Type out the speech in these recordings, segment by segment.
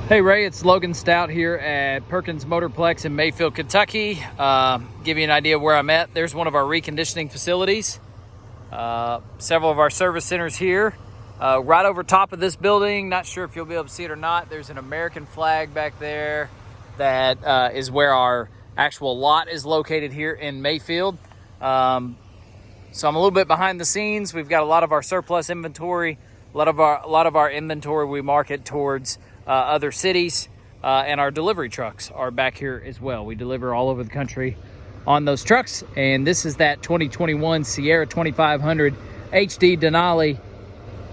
Hey Ray, it's Logan Stout here at Perkins Motorplex in Mayfield, Kentucky. Give you an idea of where I'm at. There's one of our reconditioning facilities. Several of our service centers here. Right over top of this building, not sure if you'll be able to see it or not, there's an American flag back there that is where our actual lot is located here in Mayfield. So I'm a little bit behind the scenes. We've got a lot of our surplus inventory, a lot of our inventory we market towards other cities, and our delivery trucks are back here as well. We deliver all over the country on those trucks, and this is that 2021 Sierra 2500 HD Denali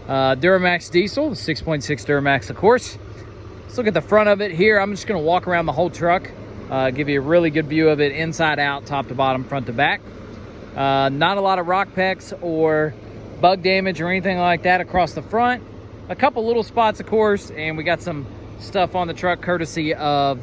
Duramax diesel, 6.6 Duramax, of course. Let's look at the front of it here. I'm just going to walk around the whole truck, give you a really good view of it inside out, top to bottom, front to back. Not a lot of rock pecks or bug damage or anything like that across the front. A couple little spots, of course, and we got some stuff on the truck courtesy of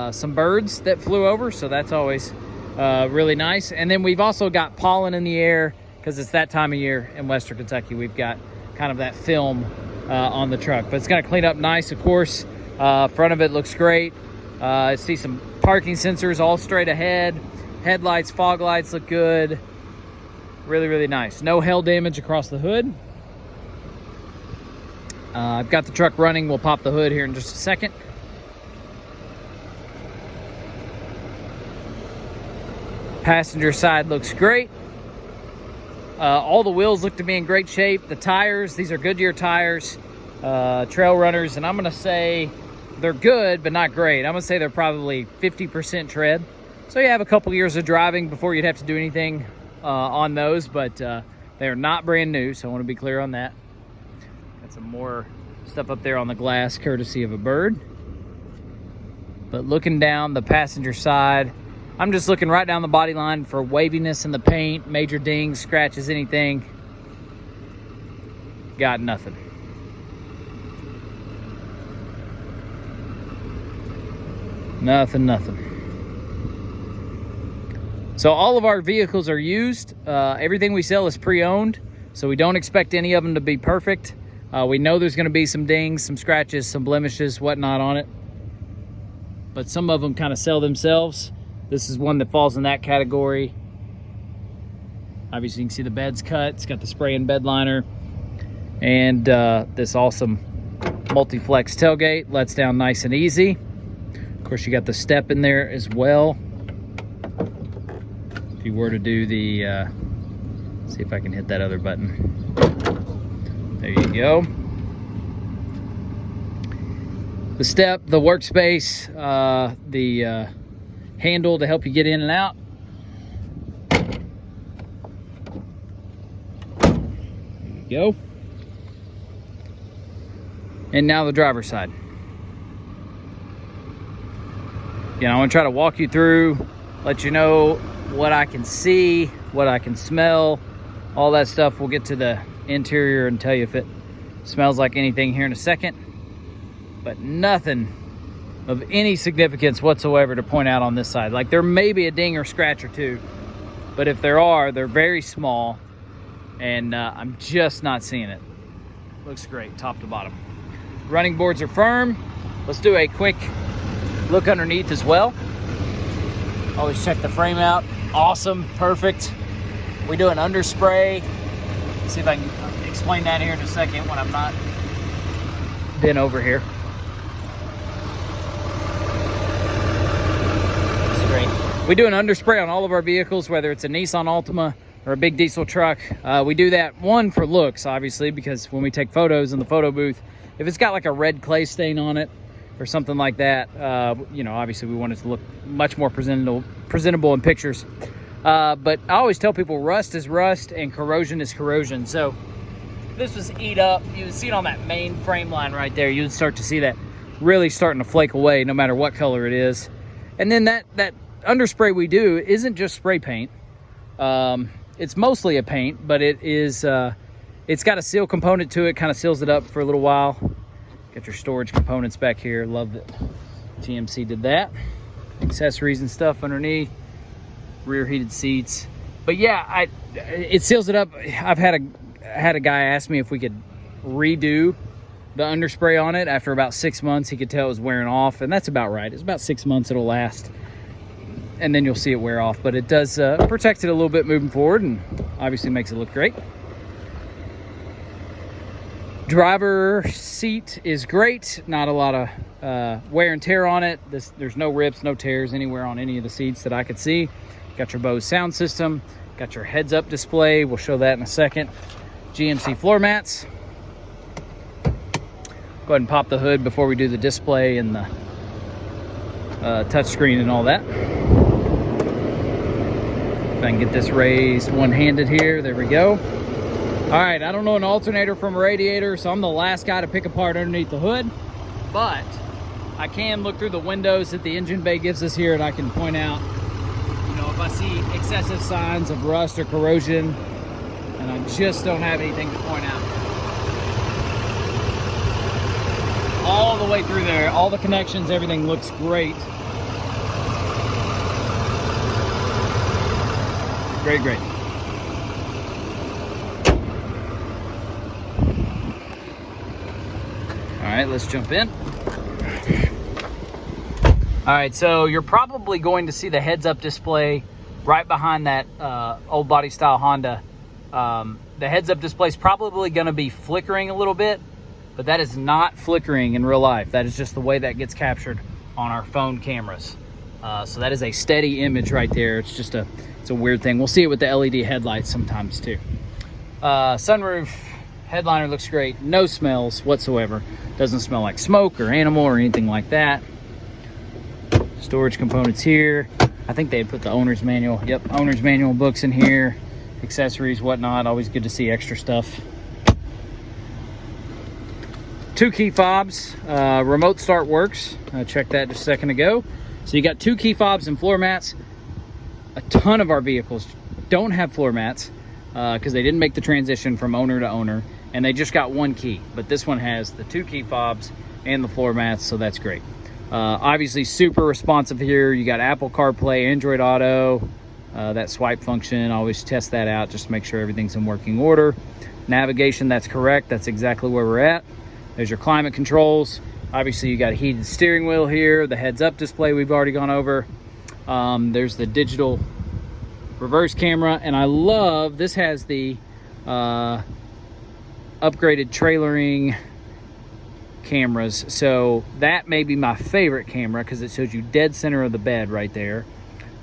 some birds that flew over, so that's always really nice. And then we've also got pollen in the air because it's that time of year in Western Kentucky. We've got kind of that film on the truck, but it's going to clean up nice, of course. Front of it looks great. I see some parking sensors all straight ahead. Headlights, fog lights look good. Really, really nice. No hail damage across the hood. I've got the truck running. We'll pop the hood here in just a second. Passenger side looks great. All the wheels look to be in great shape. The tires, these are Goodyear tires, trail runners, and I'm going to say they're good, but not great. I'm going to say they're probably 50% tread. So you have a couple years of driving before you'd have to do anything on those, but they're not brand new, so I want to be clear on that. Got some more stuff up there on the glass, courtesy of a bird. But looking down the passenger side, I'm just looking right down the body line for waviness in the paint, major dings, scratches, anything. Got nothing. Nothing. So all of our vehicles are used. Everything we sell is pre-owned, so we don't expect any of them to be perfect. We know there's going to be some dings, some scratches, some blemishes, whatnot on it, but some of them kind of sell themselves. This is one that falls in that category. Obviously you can see the bed's cut. It's got the spray and bed liner, and this awesome multi-flex tailgate lets down nice and easy. Of course, you got the step in there as well. If you were to do the see if I can hit that other button. There you go. The step, the workspace, the handle to help you get in and out. There you go. And now the driver's side. Again, I want to try to walk you through, let you know what I can see, what I can smell, all that stuff. We'll get to the interior and tell you if it smells like anything here in a second, but nothing of any significance whatsoever to point out on this side. Like, there may be a ding or scratch or two, but if there are, they're very small, and I'm just not seeing it. Looks great top to bottom. Running boards are firm. Let's do a quick look underneath as well. Always check the frame out. Awesome, perfect. We do an underspray. See if I can explain that here in a second when I'm not bent over here. That's great. We do an underspray on all of our vehicles, whether it's a Nissan Altima or a big diesel truck. We do that, one, for looks, obviously, because when we take photos in the photo booth, if it's got like a red clay stain on it or something like that, you know, obviously we want it to look much more presentable in pictures. But I always tell people rust is rust and corrosion is corrosion. So this was eat up. You see it on that main frame line right there. You'd start to see that really starting to flake away no matter what color it is. And then that underspray we do isn't just spray paint. It's mostly a paint, but it is, it's got a seal component to it, kind of seals it up for a little while. Got your storage components back here. Love that GMC did that. Accessories and stuff underneath. Rear heated seats. But yeah, it seals it up. I've had a guy ask me if we could redo the underspray on it. After about 6 months, he could tell it was wearing off, and that's about right. It's about 6 months it'll last, and then you'll see it wear off. But it does protect it a little bit moving forward, and obviously makes it look great. Driver seat is great. Not a lot of wear and tear on it. There's no rips, no tears anywhere on any of the seats that I could see. Got your Bose sound system. Got your heads-up display. We'll show that in a second. GMC floor mats. Go ahead and pop the hood before we do the display and the touchscreen and all that. If I can get this raised one-handed here. There we go. All right, I don't know an alternator from a radiator, so I'm the last guy to pick apart underneath the hood, but I can look through the windows that the engine bay gives us here, and I can point out, you know, if I see excessive signs of rust or corrosion, and I just don't have anything to point out. All the way through there, all the connections, everything looks great. Great, great. All right, let's jump in. All right, so you're probably going to see the heads-up display right behind that old body style Honda. The heads-up display is probably going to be flickering a little bit, but that is not flickering in real life. That is just the way that gets captured on our phone cameras. So that is a steady image right there. It's just it's a weird thing. We'll see it with the LED headlights sometimes too. Sunroof. Headliner looks great. No smells whatsoever. Doesn't smell like smoke or animal or anything like that. Storage components here. I think they had put the owner's manual. Yep, owner's manual books in here. Accessories, whatnot. Always good to see extra stuff. 2 key fobs. Remote start works. I checked that just a second ago. So you got 2 key fobs and floor mats. A ton of our vehicles don't have floor mats because they didn't make the transition from owner to owner, and they just got 1 key. But this one has the 2 key fobs and the floor mats, so that's great. Obviously super responsive here. You got Apple CarPlay, Android Auto, that swipe function. Always test that out just to make sure everything's in working order. Navigation, that's correct. That's exactly where we're at. There's your climate controls. Obviously you got a heated steering wheel here. The heads-up display we've already gone over. There's the digital reverse camera, and I love this. Has the upgraded trailering cameras, so that may be my favorite camera because it shows you dead center of the bed right there.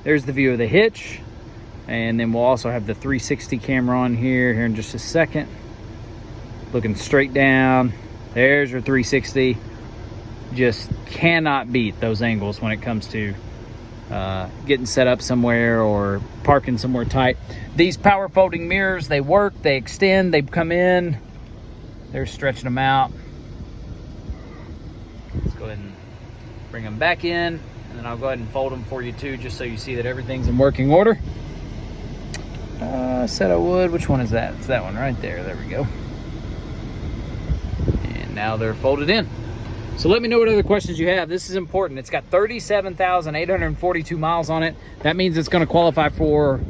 There's the view of the hitch, and then we'll also have the 360 camera on here in just a second. Looking straight down, there's your 360. Just cannot beat those angles when it comes to getting set up somewhere or parking somewhere tight. These power folding mirrors, they work, they extend, they come in. They're stretching them out. Let's go ahead and bring them back in, and then I'll go ahead and fold them for you too, just so you see that everything's in working order. I said I would. Which one is that? It's that one right there. There we go. And now they're folded in. So let me know what other questions you have. This is important. It's got 37,842 miles on it. That means it's going to qualify for,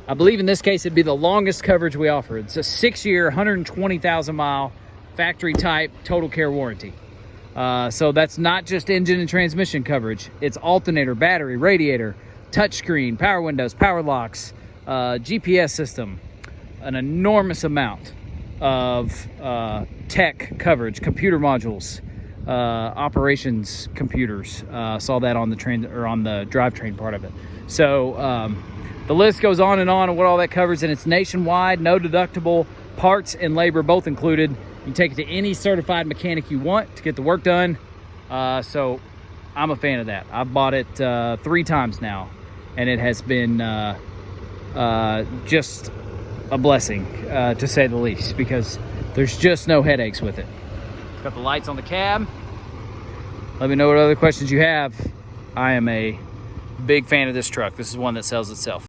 I believe in this case, it'd be the longest coverage we offer. It's a 6-year, 120,000 mile factory type total care warranty. So that's not just engine and transmission coverage. It's alternator, battery, radiator, touchscreen, power windows, power locks, GPS system, an enormous amount of tech coverage, computer modules, operations computers. Saw that on the on the drivetrain part of it. So the list goes on and what all that covers, and it's nationwide, no deductible, parts and labor both included. You can take it to any certified mechanic you want to get the work done. So I'm a fan of that. I've bought it 3 times now, and it has been just a blessing, to say the least, because there's just no headaches with it. Got the lights on the cab. Let me know what other questions you have. I am a big fan of this truck. This is one that sells itself.